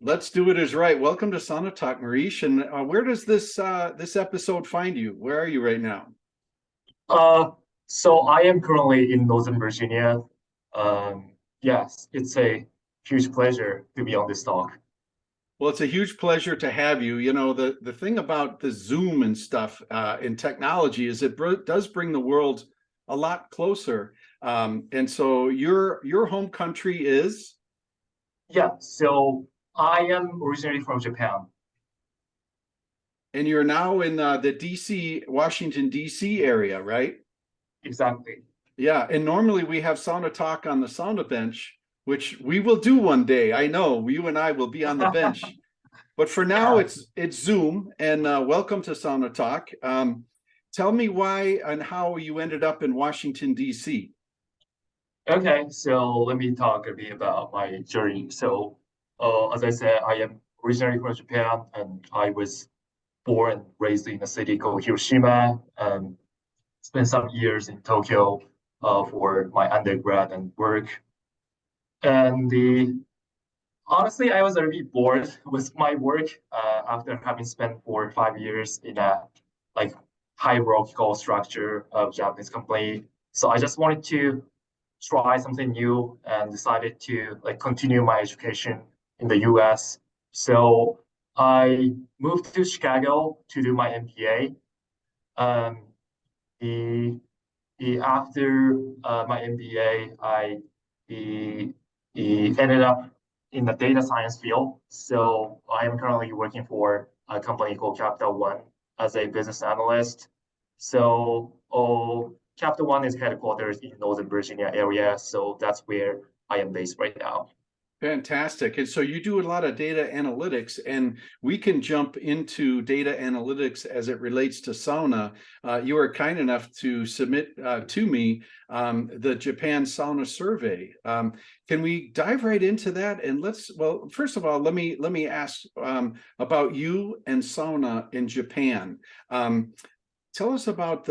Let's do it as right. Welcome to Sauna Talk, Marishi. And where does this episode find you? Where are you right now? Uh, so I am currently in Northern Virginia. Yes, it's a huge pleasure to be on this talk. Well, it's a huge pleasure to have you. You know, the thing about the Zoom and stuff in technology is does bring the world a lot closer. And so your home country is, Yeah, so I am originally from Japan. and you're now in the DC, Washington, DC area, right? Exactly. Yeah, and normally we have Sauna Talk on the sauna bench, which we will do one day. I know you and I will be on the bench, but for now Yeah. it's Zoom. And welcome to Sauna Talk. Tell me why and how you ended up in Washington D.C. Okay, so let me talk a bit about my journey. So, as I said, I am originally from Japan, and I was born and raised in a city called Hiroshima. Spent some years in Tokyo, for my undergrad and work. And the Honestly, I was a bit bored with my work after having spent 4 or 5 years in a like hierarchical structure of Japanese company. So I just wanted to try something new and decided to continue my education in the US. So I moved to Chicago to do my MBA. Um, the, After my MBA, the, ended up in the data science field. So I am currently working for a company called Capital One as a business analyst. So Capital One is headquarters in Northern Virginia area. So that's where I am based right now. Fantastic. And so you do a lot of data analytics, and we can jump into data analytics as it relates to sauna. You were kind enough to submit to me the Japan Sauna Survey. Can we dive right into that? And well, first of all, let me ask about you and sauna in Japan. Tell us about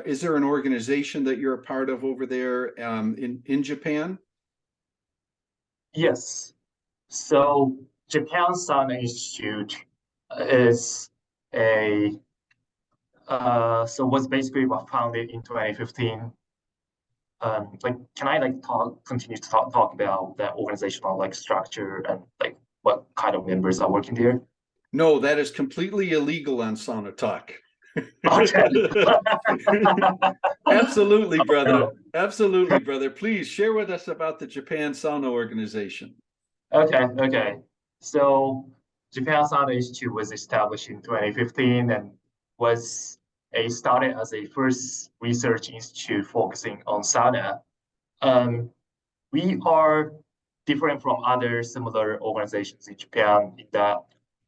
is there an organization that you're a part of over there in Japan? Yes. So Japan Sauna Institute is a was basically founded in 2015. Can I continue to talk about the organizational structure and what kind of members are working there? No, that is completely illegal on Sauna Talk. Okay. Absolutely, brother. No. Absolutely, brother. Please share with us about the Japan Sauna organization. Okay. So Japan Sauna Institute was established in 2015 and was started as a first research institute focusing on sauna. Um, we are different from other similar organizations in Japan in that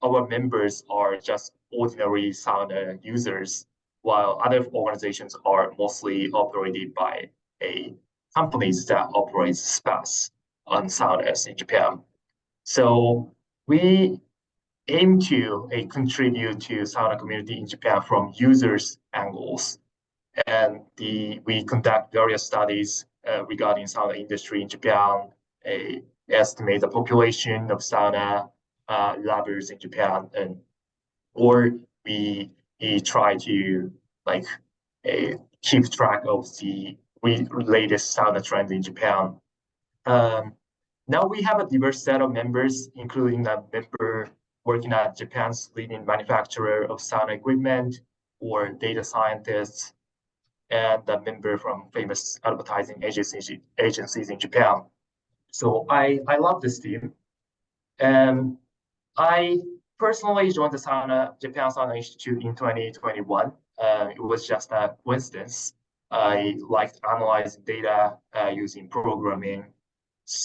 our members are just ordinary sauna users, while other organizations are mostly operated by a companies that operates spas on saunas in Japan. So we aim to contribute to sauna community in Japan from users' angles, and we conduct various studies regarding sauna industry in Japan, uh, estimate the population of sauna lovers in Japan, and or we try to like uh, keep track of the latest sauna trends in Japan. Um, Now we have a diverse set of members, including a member working at Japan's leading manufacturer of sauna equipment or data scientists and a member from famous advertising agencies in Japan. So I love this team. And I personally joined the Japan Sauna Institute in 2021. It was just a coincidence. I liked analyzing data using programming,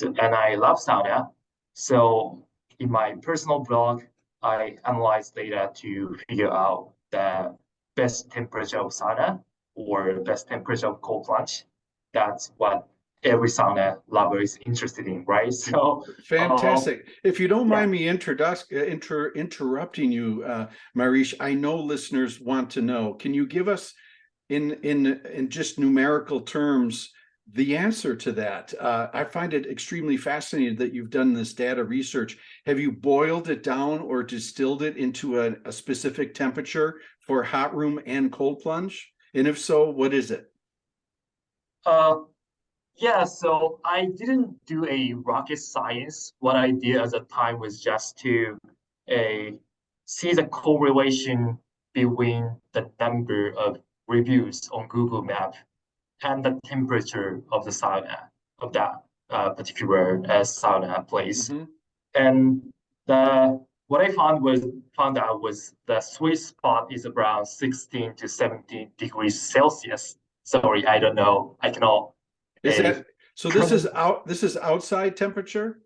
and I love sauna. So in my personal blog, I analyze data to figure out the best temperature of sauna or best temperature of cold plunge. That's what every sauna lover is interested in, right? So, Fantastic. If you don't yeah. mind me interrupting you, Marish, I know listeners want to know. Can you give us in just numerical terms the answer to that. I find it extremely fascinating that you've done this data research. Have you boiled it down or distilled it into a specific temperature for hot room and cold plunge? And if so, what is it? Uh, yeah, so I didn't do a rocket science. What I did at the time was just to uh, see the correlation between the number of reviews on Google Map and the temperature of the sauna of that particular sauna place. Mm-hmm. And the what I found out was the sweet spot is around 16 to 17 degrees Celsius. Sorry, I don't know. I cannot Is a that so? This is out. This is outside temperature.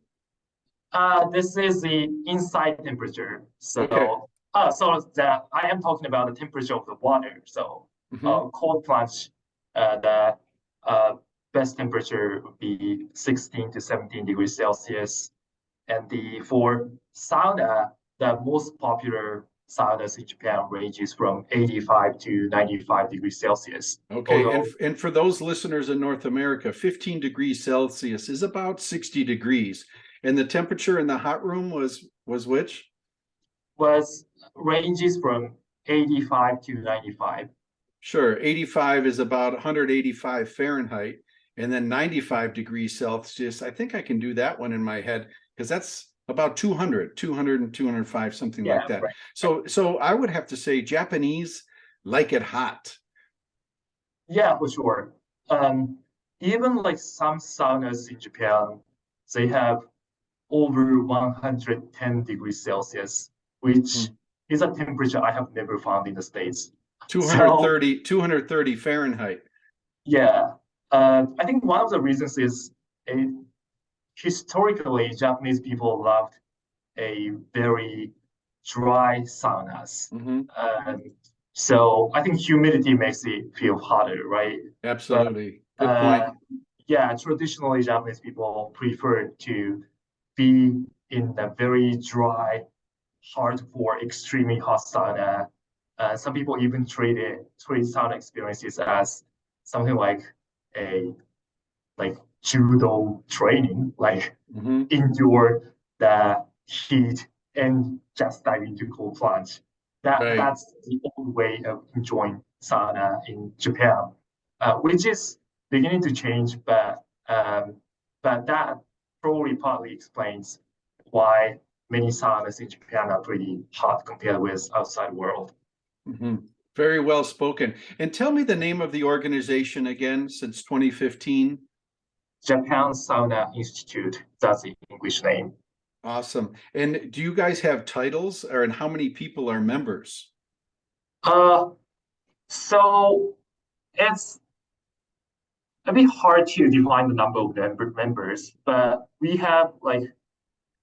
this is the inside temperature. Okay. So I am talking about the temperature of the water. So Mm-hmm. cold plunge, the uh, best temperature would be 16 to 17 degrees Celsius. And the for sauna, the most popular saunas in Japan ranges from 85 to 95 degrees Celsius. Okay, Although and for those listeners in North America, 15 degrees Celsius is about 60 degrees. And the temperature in the hot room was which? was ranges from 85 to 95. Sure, 85 is about 185 Fahrenheit, and then 95 degrees Celsius. I think I can do that one in my head because that's about 200 and 205, something like Yeah, that. right. So I would have to say Japanese like it hot. Yeah, for sure. Um, Even like some saunas in Japan, they have over 110 degrees Celsius, which Mhm. is a temperature I have never found in the States. So 230 Fahrenheit. yeah, I think one of the reasons is a, historically Japanese people loved a very dry saunas. Mhm. Um, so I think humidity makes it feel hotter, right? But Absolutely. Good point. uh, yeah, traditionally Japanese people prefer to be in a very dry, hard for extremely hot sauna. Some people even treat sauna experiences as something like a like judo training, like Mhm. endure the heat and just dive into cold plunge. Right. That's the old way of enjoying sauna in Japan, which is beginning to change, but that probably partly explains why many saunas in Japan are pretty hot compared with outside world. Mhm. Very well spoken. And tell me the name of the organization again since 2015. Japan Sauna Institute, that's the English name. Awesome. And do you guys have titles or and how many people are members? Uh, so it's a bit hard to define the number of members, but we have like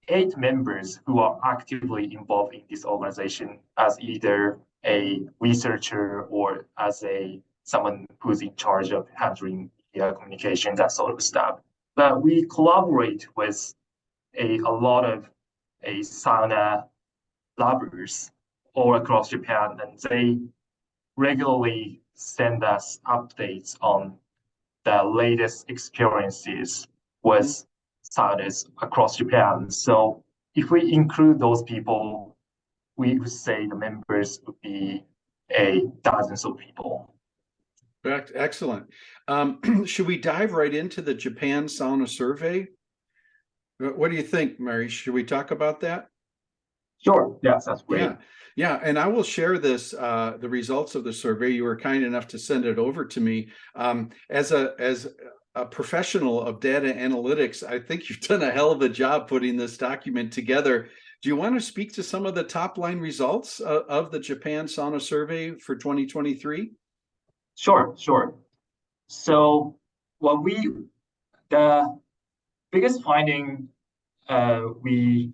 8 members who are actively involved in this organization as either a researcher or as a someone who's in charge of handling communication, that sort of stuff. But we collaborate with a lot of a sauna lovers all across Japan, and they regularly send us updates on the latest experiences Mhm. with saunas across Japan. So if we include those people, we would say the members would be a dozens of people. Excellent. Should we dive right into the Japan Sauna Survey? What do you think, Mary? Should we talk about that? Sure. Yes, that's great. Yeah, yeah, and I will share this, the results of the survey. You were kind enough to send it over to me. As a professional of data analytics, I think you've done a hell of a job putting this document together. Do you want to speak to some of the top line results of the Japan Sauna Survey for 2023? Sure. So what we the biggest finding we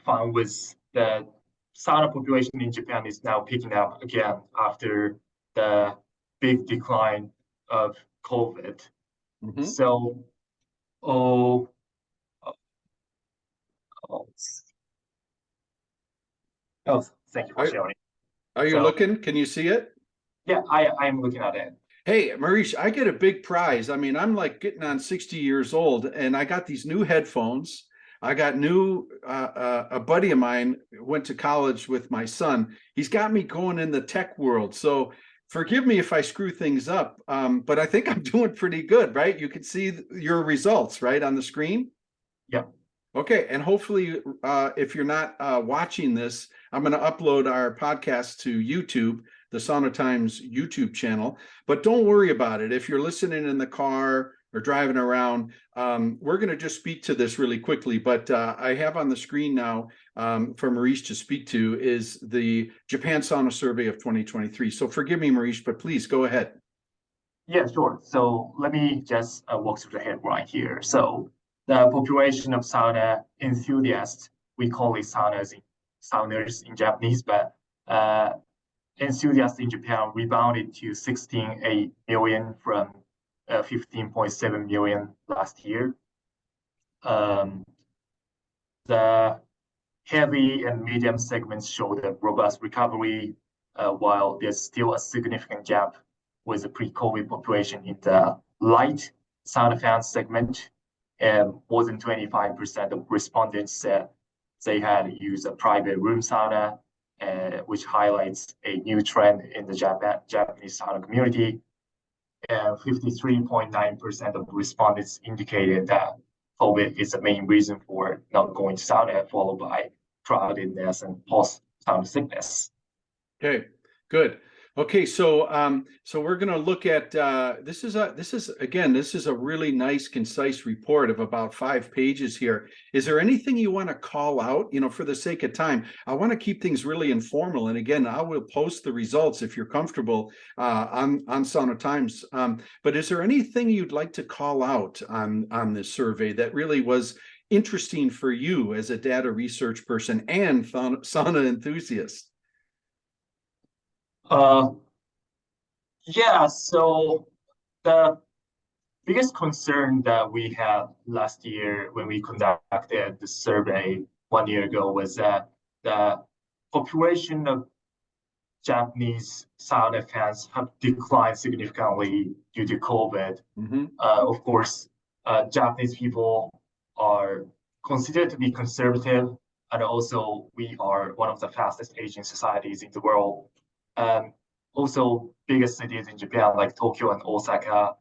found was that sauna population in Japan is now picking up again after the big decline of COVID. Mhm. So, oh, oh, oh, thank you for Are, sharing. are you So, looking? Can you see it? yeah, I am looking at it. Hey, Marish, I get a big prize. I mean, I'm like getting on 60 years old, and I got these new headphones. I got a buddy of mine went to college with my son. He's got me going in the tech world. So forgive me if I screw things up, but I think I'm doing pretty good, right? You can see your results, right, on the screen. Yeah. Okay, and hopefully, if you're not watching this, I'm going to upload our podcast to YouTube, the Sauna Times YouTube channel. But don't worry about it. If you're listening in the car or driving around, we're going to just speak to this really quickly. But I have on the screen now for Marish to speak to is the Japan Sauna Survey of 2023. So forgive me, Marish, but please go ahead. Yeah, sure. So let me just walk through the headline here. So the population of sauna enthusiasts, we call it sauners in Japanese, but uh, enthusiasts in Japan rebounded to 16.8 million from 15.7 million last year. Um, the heavy and medium segments showed a robust recovery, while there's still a significant gap with the pre-COVID population in the light sauna fan segment. And more than 25% of respondents said they had used a private room sauna, which highlights a new trend in the Japanese sauna community. And 53.9% of respondents indicated that COVID is the main reason for not going to sauna, followed by crowdedness and post-sauna sickness. Okay, good. Okay, so we're going to look at this is a really nice, concise report of about 5 pages here. Is there anything you want to call out? You know, for the sake of time, I want to keep things really informal. And again, I will post the results if you're comfortable on Sauna Times. But is there anything you'd like to call out on this survey that really was interesting for you as a data research person and sauna enthusiast? Uh, yeah, so the biggest concern that we had last year when we conducted the survey 1 year ago was that the population of Japanese sauna fans have declined significantly due to COVID. Mm-hmm. Of course, Japanese people are considered to be conservative, and also we are one of the fastest aging societies in the world. Um, Also, biggest cities in Japan like Tokyo and Osaka,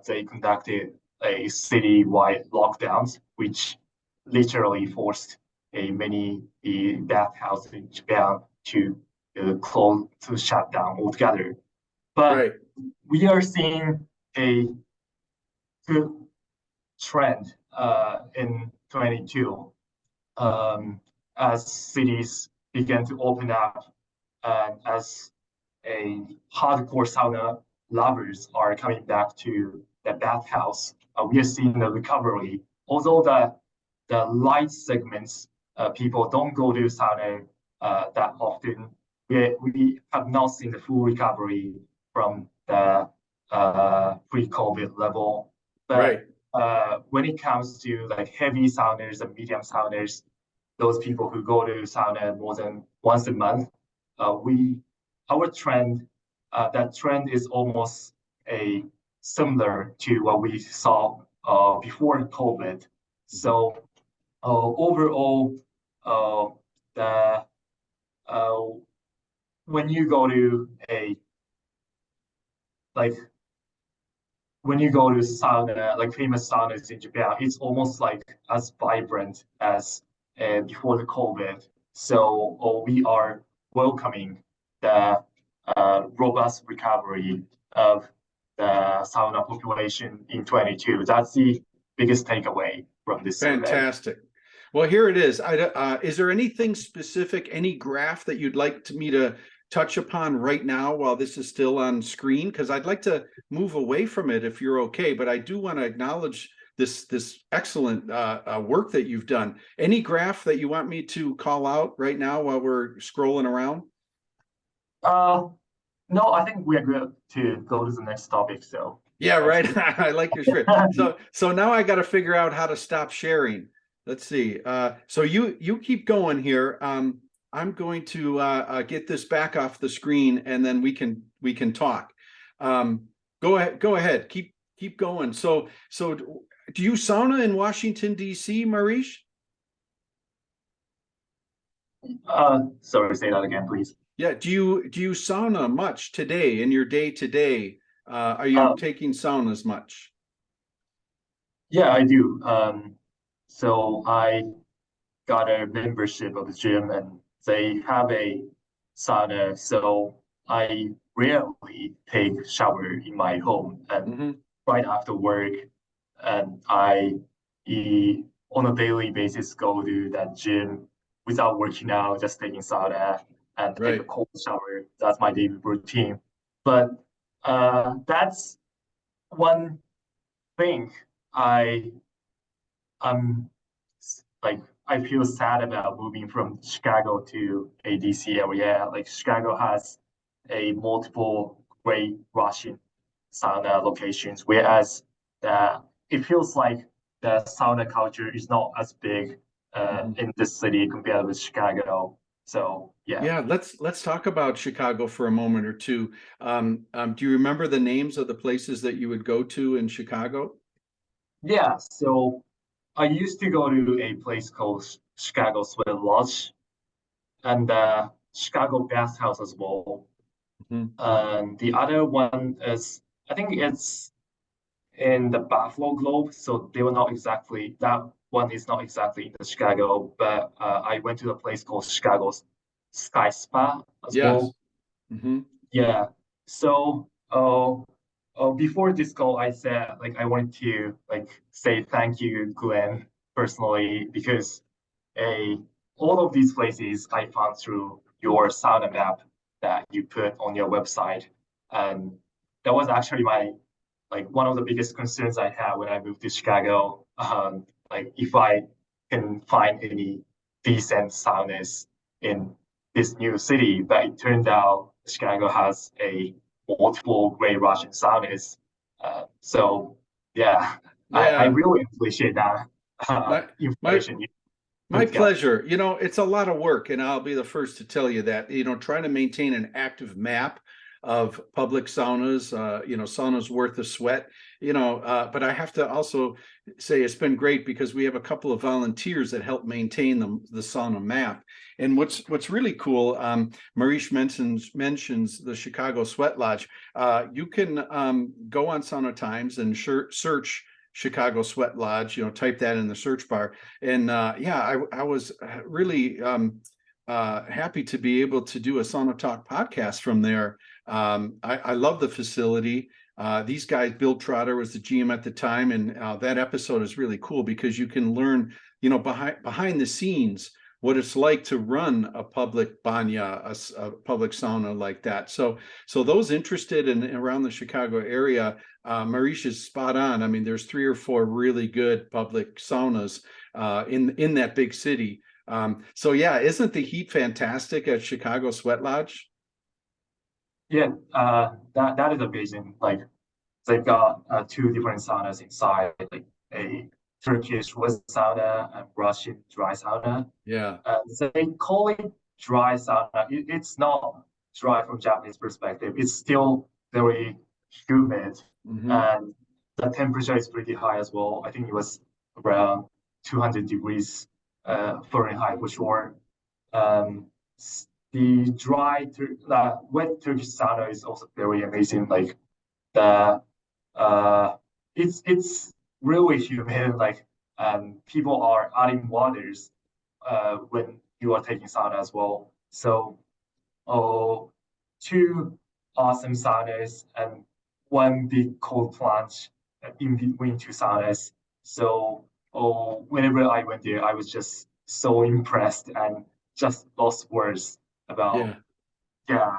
they conducted a city-wide lockdowns, which literally forced many bathhouses in Japan to close to shut down altogether. But Right. we are seeing a good trend in 22 as cities begin to open up and as a hardcore sauna lovers are coming back to the bathhouse. We are seeing the recovery. Although the light segments, people don't go to sauna that often. We have not seen the full recovery from the pre-COVID level. But Right. when it comes to like heavy sauners and medium sauners, those people who go to sauna more than once a month, our trend, that trend is almost a similar to what we saw before COVID. So overall, the uh, when you go to a like when you go to sauna, like famous saunas in Japan, it's almost like as vibrant as before the COVID. So we are welcoming the robust recovery of the sauna population in 22. That's the biggest takeaway from this survey. Fantastic. Well, here it is. Is there anything specific, any graph that you'd like me to touch upon right now while this is still on screen? Because I'd like to move away from it if you're okay, but I do want to acknowledge this excellent work that you've done. Any graph that you want me to call out right now while we're scrolling around? No, I think we are good to go to the next topic. So yeah, right. I like your spirit. So now I got to figure out how to stop sharing. Let's see. So you keep going here. I'm going to get this back off the screen, and then we can talk. Go ahead. Keep going. So do you sauna in Washington, D.C., Marish? Sorry, say that again, please. Yeah. Do you sauna much today in your day to day? Are you taking saunas much? Yeah, I do. So I got a membership of the gym and they have a sauna. So I rarely take shower in my home and Mm-hmm. right after work, and on a daily basis go to that gym without working out, just taking sauna and take a Right. cold shower. That's my daily routine. But that's one thing I I'm like I feel sad about moving from Chicago to a DC area. Like Chicago has a multiple great Russian sauna locations, whereas it feels like the sauna culture is not as big Mm-hmm. in this city compared with Chicago. So yeah. Yeah, let's talk about Chicago for a moment or two. Do you remember the names of the places that you would go to in Chicago? Yeah, so I used to go to a place called Chicago Sweat Lodge and Chicago Bath House as well. Mhm. The other one is, I think it's in the Buffalo Globe. So they were not exactly, that one is not exactly in the Chicago, but I went to a place called Chicago's Sky Spa as Yes. well. Hmm. Yeah. So, before this call, I said like I wanted to like say thank you, Glenn, personally, because a all of these places I found through your sauna map that you put on your website, and that was actually my like one of the biggest concerns I had when I moved to Chicago. Like if I can find any decent saunas in this new city, but it turned out Chicago has a multiple great Russian saunas. So yeah, I Yeah. really appreciate that My my information you My put together. pleasure. It's a lot of work, and I'll be the first to tell you that. Trying to maintain an active map of public saunas, saunas worth of sweat, but I have to also say it's been great because we have a couple of volunteers that help maintain the sauna map. And what's really cool, Marish mentions the Chicago Sweat Lodge. You can go on Sauna Times and search Chicago Sweat Lodge, type that in the search bar. And yeah, I was really happy to be able to do a Sauna Talk podcast from there. I love the facility. These guys, Bill Trotter was the GM at the time, and that episode is really cool because you can learn, behind the scenes what it's like to run a public banya, a public sauna like that. So those interested in around the Chicago area, Marish is spot on. I mean, there's 3 or 4 really good public saunas in that big city. So yeah, isn't the heat fantastic at Chicago Sweat Lodge? Yeah, that is amazing. Like they've got two different saunas inside, like a Turkish wet sauna and Russian dry sauna. Yeah. They call it dry sauna. It's not dry from Japanese perspective. It's still very humid, Hmm. and the temperature is pretty high as well. I think it was around 200 degrees Fahrenheit for sure. Um, the wet Turkish sauna is also very amazing. Like the uh, it's really humid. Like people are adding waters when you are taking sauna as well. So, oh, two awesome saunas and one big cold plunge in between two saunas. So, whenever I went there, I was just so impressed and just lost words about, Yeah. yeah.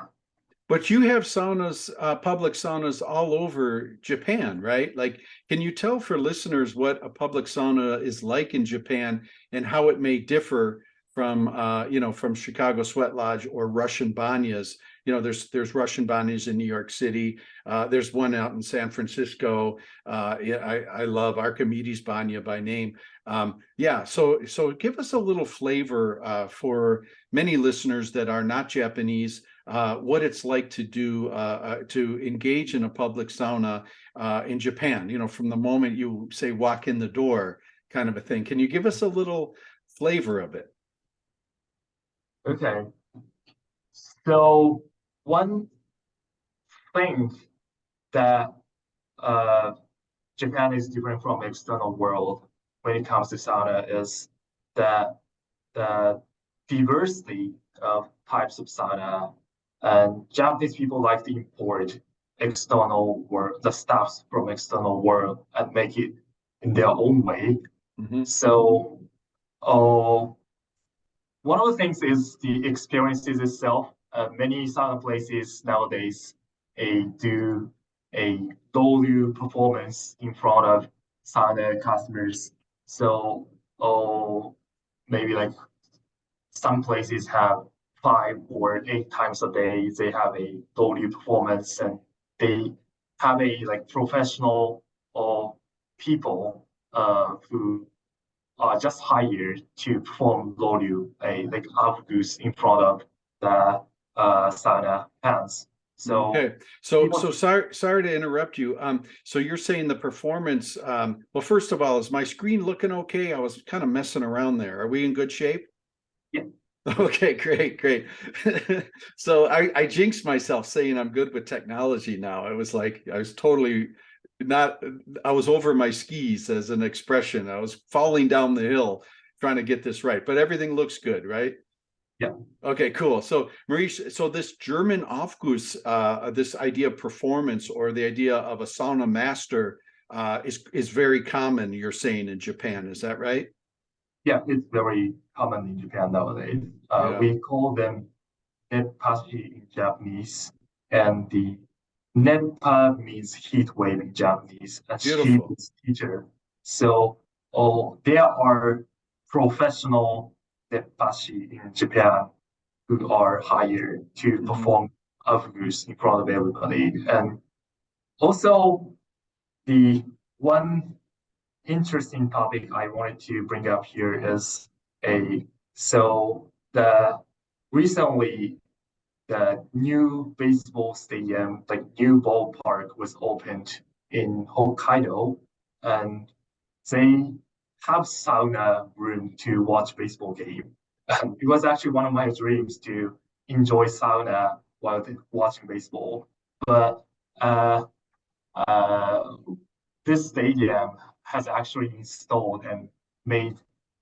But you have saunas, public saunas all over Japan, right? Like, can you tell for listeners what a public sauna is like in Japan and how it may differ from, from Chicago Sweat Lodge or Russian banyas? there's Russian banyas in New York City. There's one out in San Francisco. Yeah, I love Archimedes Banya by name. Yeah, so give us a little flavor for many listeners that are not Japanese, what it's like to do to engage in a public sauna in Japan. From the moment you say walk in the door, kind of a thing. Can you give us a little flavor of it? Okay. So one thing that uh, Japan is different from external world when it comes to sauna is that the diversity of types of sauna, and Japanese people like to import external world, the stuffs from external world and make it in their own way. Mm-hmm. So, uh, one of the things is the experiences itself. Many sauna places nowadays do a low performance in front of sauna customers. So, oh, maybe like some places have 5 or 8 times a day. They have a low performance, and they have a like professional or people who are just hired to perform Loryu, a like outgoose in front of the sauna fans. So Okay, so people, sorry to interrupt you. So you're saying the performance. Well, first of all, is my screen looking okay? I was kind of messing around there. Are we in good shape? yeah, Okay, great. So I jinxed myself saying I'm good with technology now. I was like, I was totally not, I was over my skis as an expression. I was falling down the hill trying to get this right, but everything looks good, right? yeah. Okay, cool. So Marishi, so this German Aufguss, this idea of performance or the idea of a sauna master is very common, you're saying, in Japan. Is that right? Yeah, it's very common in Japan nowadays. Yeah, We call them netpashi in Japanese, and the netpa means heat wave in Japanese, and shi beautiful. is teacher. So, there are professional netpashi in Japan who are hired to Mhm. perform avgus in front of everybody. And also, the one interesting topic I wanted to bring up here is a so the recently the new baseball stadium, like new ballpark, was opened in Hokkaido, and they have sauna room to watch baseball game. It was actually one of my dreams to enjoy sauna while watching baseball. But uh, uh, this stadium has actually installed and made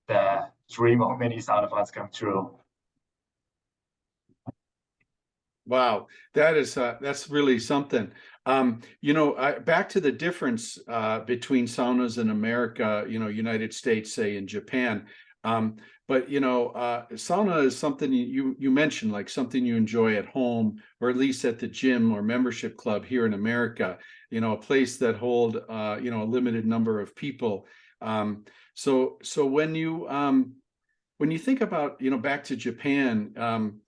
the dream of many sauna fans come true. Wow, that's really something. Back to the difference between saunas in America, United States, say in Japan. But sauna is something you mentioned, like something you enjoy at home, or at least at the gym or membership club here in America. A place that hold a limited number of people. So when you think about back to Japan.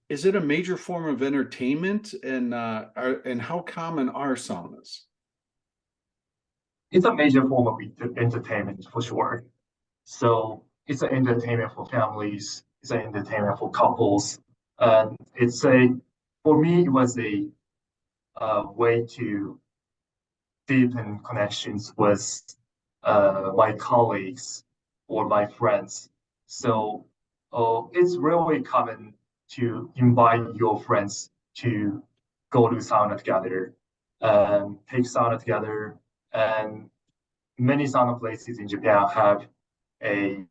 Is it a major form of entertainment, and how common are saunas? It's a major form of entertainment for sure. So it's an entertainment for families. It's an entertainment for couples, and for me, it was a way to deepen connections with my colleagues or my friends. So it's really common to invite your friends to go to sauna together, take sauna together, and many sauna places in Japan have a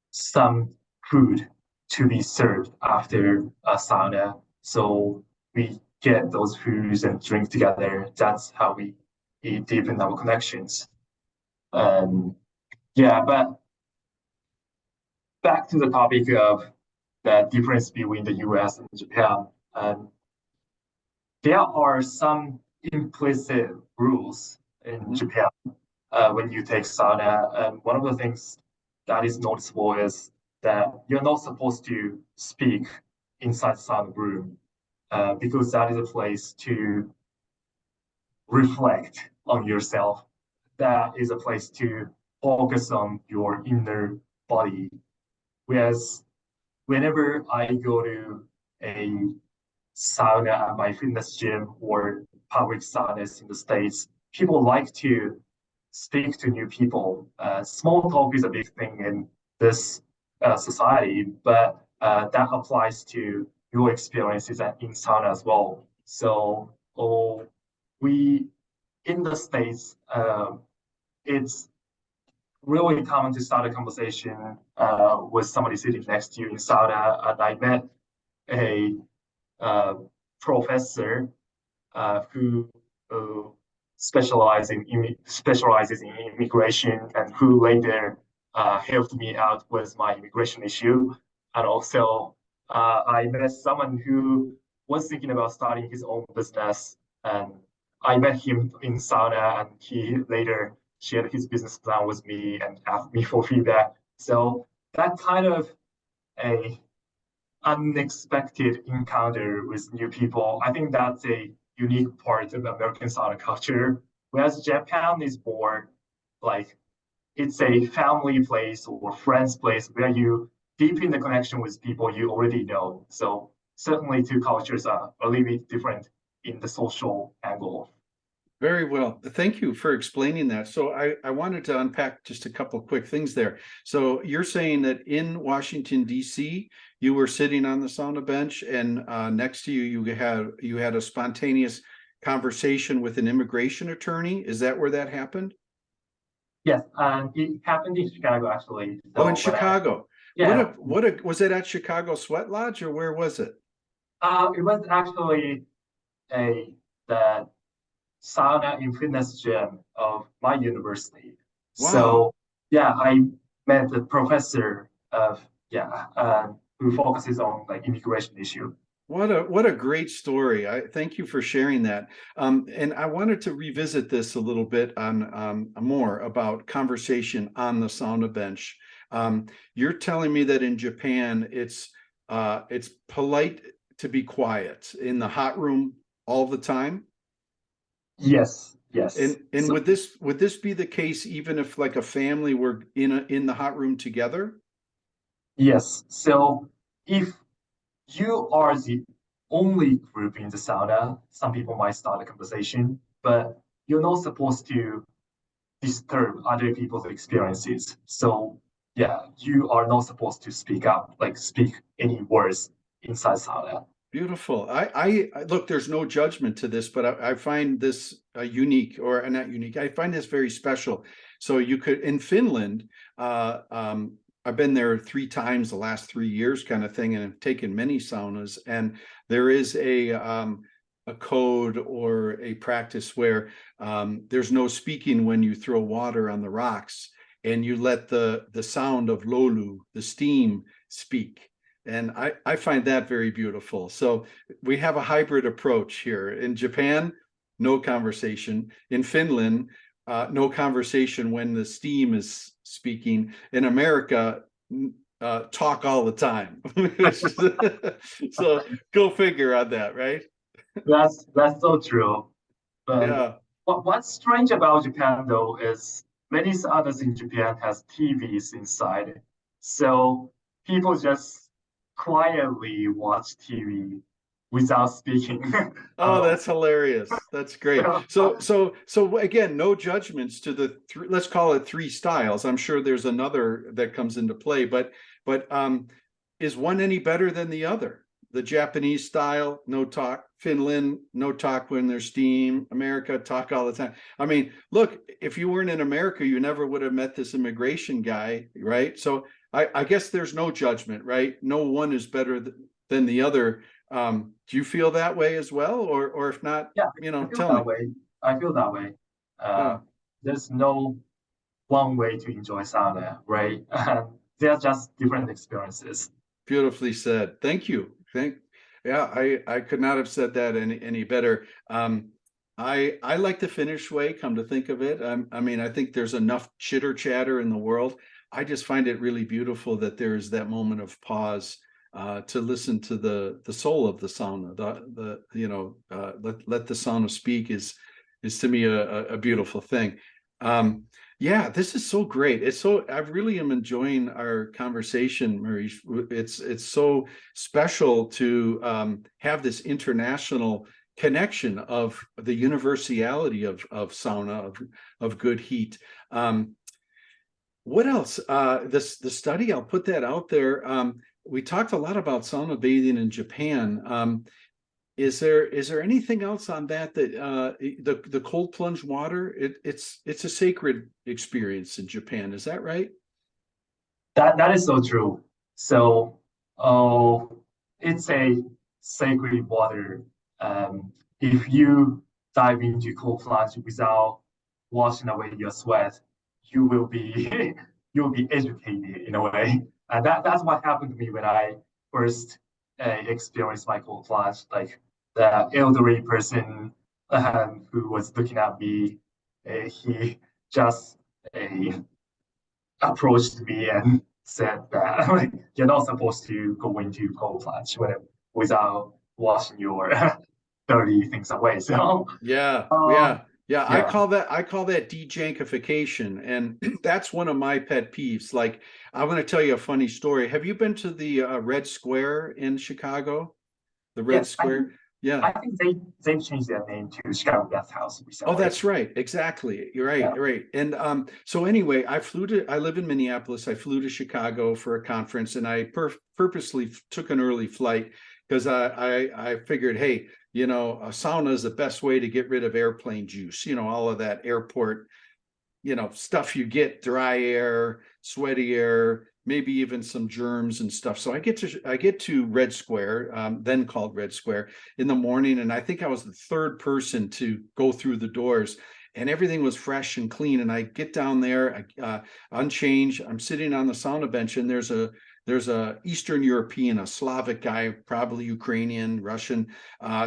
some food to be served after a sauna. So we get those foods and drink together. That's how we deepen our connections. Um, yeah, but back to the topic of the difference between the US and Japan. There are some implicit rules in Mhm. Japan when you take sauna. And one of the things that is noticeable is that you're not supposed to speak inside the sauna room. because that is a place to reflect on yourself. That is a place to focus on your inner body. Whereas whenever I go to a sauna at my fitness gym or public saunas in the States, people like to speak to new people. Small talk is a big thing in this society, but that applies to your experiences in sauna as well. So, we in the States, it's really common to start a conversation with somebody sitting next to you in sauna. And I met a uh, professor who specializes in immigration and who later helped me out with my immigration issue. And also, I met someone who was thinking about starting his own business, and I met him in sauna, and he later shared his business plan with me and asked me for feedback. So that kind of a unexpected encounter with new people. I think that's a unique part of American sauna culture. Whereas Japan is more like it's a family place or friends place where you deepen the connection with people you already know. So certainly two cultures are a little bit different in the social angle. Very well. Thank you for explaining that. So I wanted to unpack just a couple of quick things there. So you're saying that in Washington, D.C., you were sitting on the sauna bench, and next to you, you had a spontaneous conversation with an immigration attorney. Is that where that happened? Yes, it happened in Chicago actually. Oh, in So Chicago. yeah, What a was it at Chicago Sweat Lodge, or where was it? it was actually a the sauna and fitness gym of my university. Wow. So yeah, I met the professor of who focuses on like immigration issue. What a great story. I thank you for sharing that. And I wanted to revisit this a little bit on more about conversation on the sauna bench. You're telling me that in Japan it's polite to be quiet in the hot room all the time. Yes, yes. And So would this be the case even if like a family were in the hot room together? yes. So if you are the only group in the sauna, some people might start a conversation, but you're not supposed to disturb other people's experiences. So yeah, you are not supposed to speak up, like speak any words inside sauna. Beautiful. I look, there's no judgment to this, but I find this unique, or not unique. I find this very special. So you could, in Finland, I've been there 3 times the last 3 years kind of thing, and have taken many saunas. And there is a code or a practice where there's no speaking when you throw water on the rocks, and you let the sound of lolu, the steam, speak. And I find that very beautiful. So we have a hybrid approach here. In Japan, no conversation. In Finland, no conversation when the steam is speaking. In America, talk all the time. So go figure on that, right? That's so true. But Yeah. what's strange about Japan though is many saunas in Japan has TVs inside. So people just quietly watch TV without speaking at Oh, all. that's hilarious. That's great. So, So again, no judgments to the let's call it three styles. I'm sure there's another that comes into play, but is one any better than the other? The Japanese style, no talk. Finland, no talk when there's steam. America, talk all the time. I mean, look, if you weren't in America, you never would have met this immigration guy, right? So I guess there's no judgment, right? No one is better than the other. Do you feel that way as well, or if not, yeah, I feel tell me. that way. I feel that way. Yeah, There's no one way to enjoy sauna, right? They're just different experiences. beautifully said. Thank you. Yeah, I could not have said that any better. I like the Finnish way. Come to think of it, I mean, I think there's enough chitter chatter in the world. I just find it really beautiful that there's that moment of pause to listen to the soul of the sauna. Let the sauna speak is to me a beautiful thing. Yeah, this is so great. I really am enjoying our conversation, Marish. It's so special to have this international connection of the universality of sauna, of good heat. What else? The study, I'll put that out there. We talked a lot about sauna bathing in Japan. Is there anything else on that the cold plunge water? It's a sacred experience in Japan. Is that right? That is so true. So, oh, it's a sacred water. If you dive into cold plunge without washing away your sweat, you will be you'll be educated in a way. And that's what happened to me when I first experienced my cold plunge. Like the elderly person who was looking at me, he just uh, approached me and said that like, you're not supposed to go into cold plunge without washing your dirty things away. So, Yeah, um, yeah. I yeah, call that dejankification, and that's one of my pet peeves. Like, I'm going to tell you a funny story. Have you been to the Red Square in Chicago? The Red yes, Square? Yeah. I think they've changed their name to Chicago Death House Oh, recently. that's right. Exactly. You're right. Yeah. You're right. And so anyway, I live in Minneapolis. I flew to Chicago for a conference, and I purposely took an early flight because I figured, hey, a sauna is the best way to get rid of airplane juice, all of that airport stuff you get, dry air, sweaty air, maybe even some germs and stuff. So I get to Red Square, then called Red Square, in the morning, and I think I was the third person to go through the doors, and everything was fresh and clean. And I get down there, unchanged. I'm sitting on the sauna bench, and there's a Eastern European, a Slavic guy, probably Ukrainian, Russian,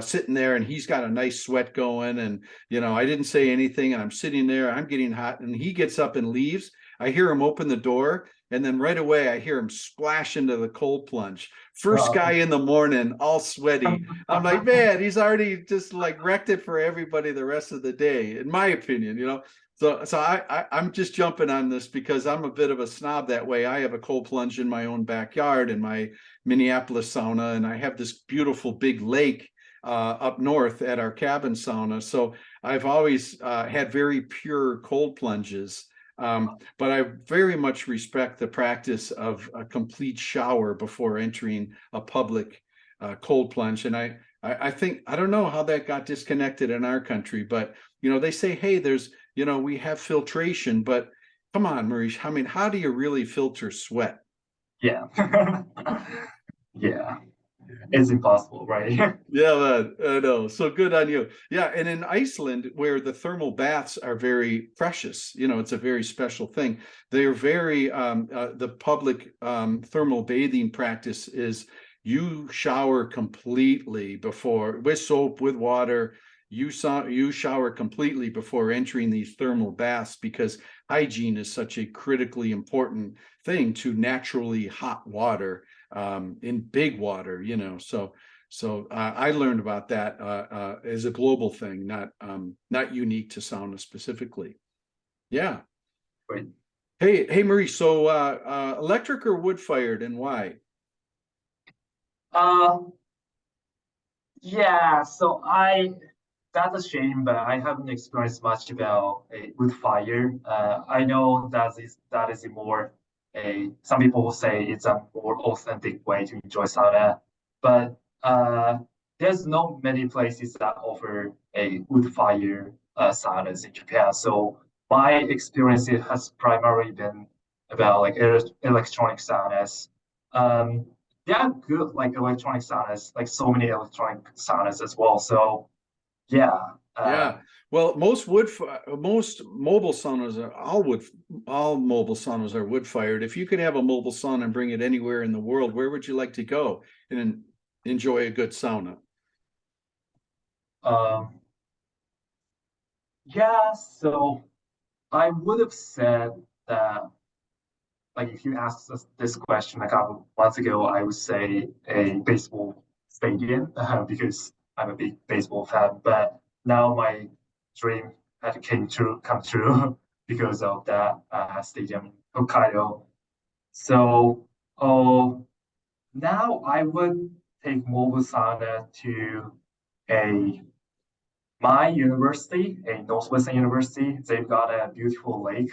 sitting there, and he's got a nice sweat going. And I didn't say anything, and I'm sitting there, I'm getting hot, and he gets up and leaves. I hear him open the door, and then right away I hear him splash into the cold plunge. First guy in the morning, all sweaty. I'm like, man, he's already just like wrecked it for everybody the rest of the day, in my opinion. So I'm just jumping on this because I'm a bit of a snob that way. I have a cold plunge in my own backyard in my Minneapolis sauna, and I have this beautiful big lake up north at our cabin sauna. So I've always had very pure cold plunges. But I very much respect the practice of a complete shower before entering a public cold plunge. And I think, I don't know how that got disconnected in our country, but they say, hey, we have filtration, but come on, Marish, I mean, how do you really filter sweat? Yeah. Yeah. It's impossible, right? Yeah, man, I know. So good on you. Yeah, and in Iceland, where the thermal baths are very precious, it's a very special thing. They're very the public thermal bathing practice is you shower completely before with soap, with water. You shower completely before entering these thermal baths because hygiene is such a critically important thing to naturally hot water in big water. So I learned about that as a global thing, not unique to sauna specifically. Yeah. Right. Hey, Marie. So electric or wood fired, and why? Uh, yeah, so that's a shame, but I haven't experienced much about a wood fire. I know that is a more some people will say it's a more authentic way to enjoy sauna, but there's not many places that offer a wood fire saunas in Japan. So my experience it has primarily been about like electronic saunas. Um, they are good like electronic saunas, like so many electronic saunas as well. So yeah, Yeah. Well, most mobile saunas are all mobile saunas are wood fired. If you could have a mobile sauna and bring it anywhere in the world, where would you like to go and enjoy a good sauna? um, yeah. So I would have said that like if you asked us this question a couple months ago, I would say a baseball stadium because I'm a big baseball fan. But now my dream had come true because of that stadium in Hokkaido. So, now I would take mobile sauna to a my university, a Northwestern University. They've got a beautiful lake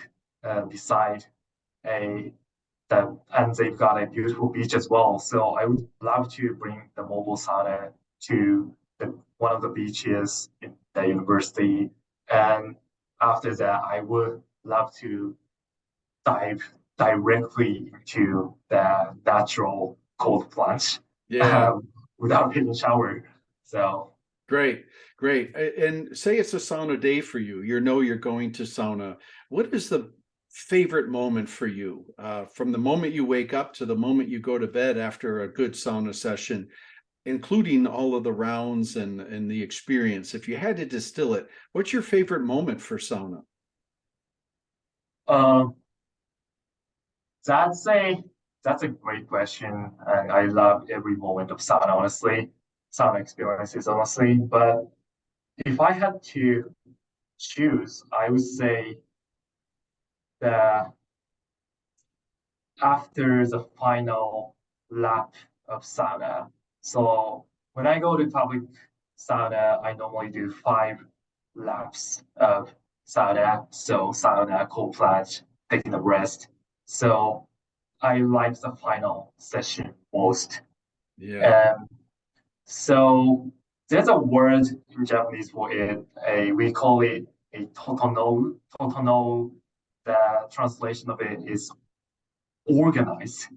beside a that, and they've got a beautiful beach as well. So I would love to bring the mobile sauna to one of the beaches in the university, and after that, I would love to dive directly into the natural cold plunge Yeah. um, without taking a shower. So Great, great. And say it's a sauna day for you. You know you're going to sauna. What is the favorite moment for you? From the moment you wake up to the moment you go to bed after a good sauna session, including all of the rounds and the experience. If you had to distill it, what's your favorite moment for sauna? um, that's a that's a great question, and I love every moment of sauna. Honestly, sauna experiences, honestly. But if I had to choose, I would say that after the final lap of sauna. So when I go to public sauna, I normally do 5 laps of sauna. So sauna, cold plunge, taking a rest. So I like the final session most. Yeah. Um, so there's a word in Japanese for it. We call it a totonou. Totonou, the translation of it is organize.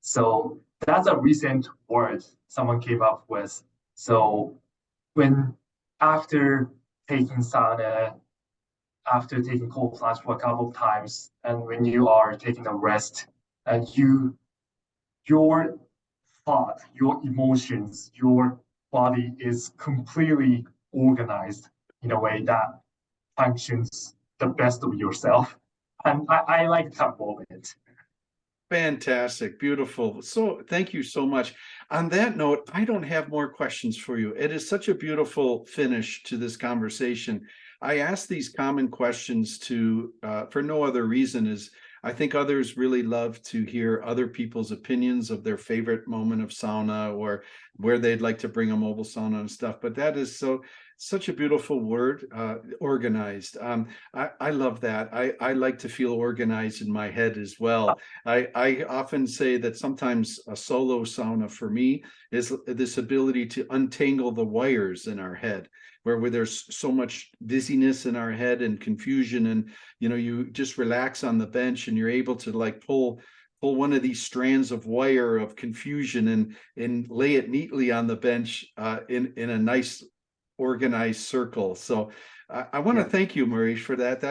So that's a recent word someone came up with. So when after taking sauna, after taking cold plunge for a couple of times, and when you are taking a rest, and your thought, your emotions, your body is completely organized in a way that functions the best of yourself. And I like that moment. Fantastic, beautiful. So thank you so much. On that note, I don't have more questions for you. It is such a beautiful finish to this conversation. I ask these common questions to for no other reason is I think others really love to hear other people's opinions of their favorite moment of sauna or where they'd like to bring a mobile sauna and stuff. But that is such a beautiful word, organized. I love that. I like to feel organized in my head as well. I often say that sometimes a solo sauna for me is this ability to untangle the wires in our head, where there's so much dizziness in our head and confusion, and you just relax on the bench and you're able to like pull one of these strands of wire of confusion and lay it neatly on the bench in a nice organized circle. So I want to Yeah. thank you, Marish, for that.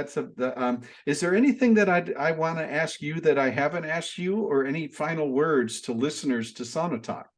Is there anything that I want to ask you that I haven't asked you, or any final words to listeners to Sauna Talk?